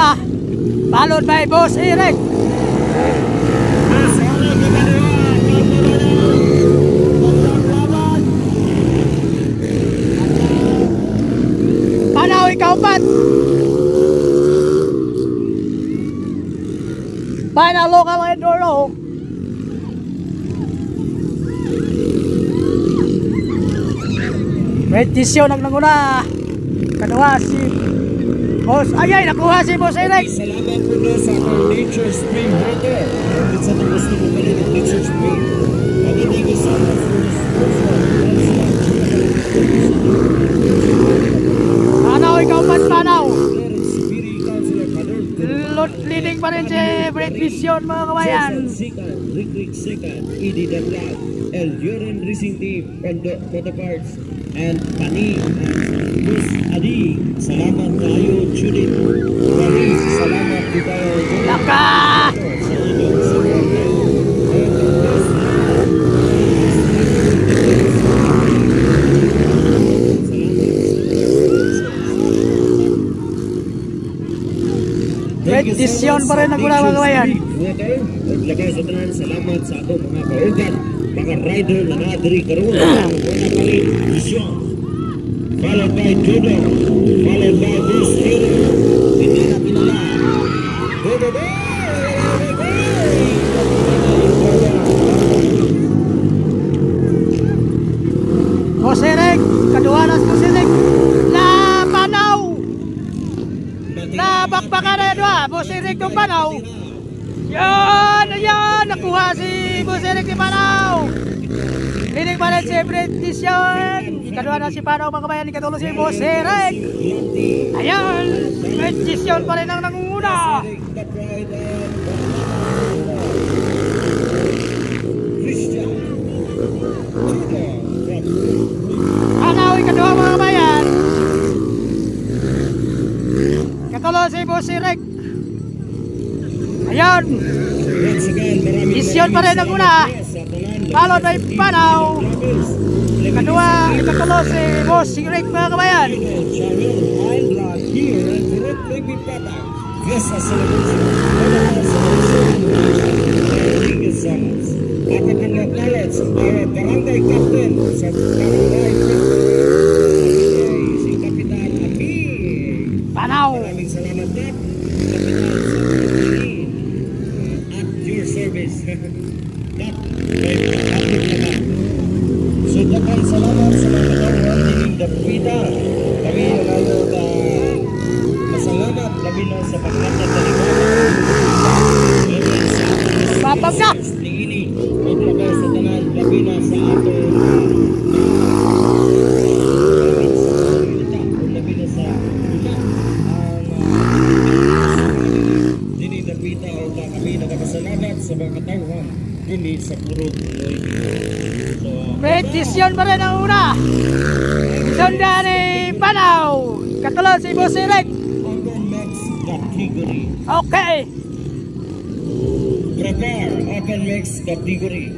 una. Followed by Boss Eric. Panaw ikapat. Final local Enduro. Petisyon ang nanguna. Kadua si Boss. Ayay, nakuha si Boss Eric. Salamat po na sa Nature Spring Water. At sa gusto mo pala ng Nature Spring. Thank you so much for this Panaw, ikaw man Panaw. Leading pa rin si Brett Vision mga kabayan. Rick Second, Edie the Black, El Duran Racing Team, Pondo Motorparts, and Pani, and Bus Adi. Salamat tayo, Judith. Maris, salamat po tayo. Laka! Desisyon pa rin ang mga kabayan. Salamat sa ato mga kaugat, mga rider na nadiri karoon. Una pa rin, Desisyon. Followed by Judo. Followed by Bruce Hero. Hindi na pinala. Boss Eric, kadua na si Boss Eric. La Panaw. La bakbakan na dua, Boss Eric ng Panaw. Yan, ayan, nakuha si Boss Eric di Panaw. Linig pa rin si Brett Vision. Ikadua na si Panaw mga kabayan, ikatulo si Boss Eric. Ayan, Brett Vision pa rin ang nangunguna. Panaw, ikadua mga kabayan. Ikatulo si Boss Eric. Ayan, Vision pa rin ang una. Followed by Panaw. Kadua, ikatulo si Boss Eric mga kabayan. Barangay Captain sa Barangay si Kapitan Ami. Panaw. Maraming salamat Dad. At your service. Dad, so daghang salamat sa mga katawhan dining Dapita. Kami lalo na masalamat labi na sa paghatag na liwanag. Papag na! Maglagay sa tanan labi na sa ato labi na sa dining Dapita o kami nagpasalamat sa mga katawhan dini sa purong Brett Vision pa rin ang una. Sonda ni Panaw. Katulo si Boss Eric. Open Next Category. Okay. Prepare Open Next Category.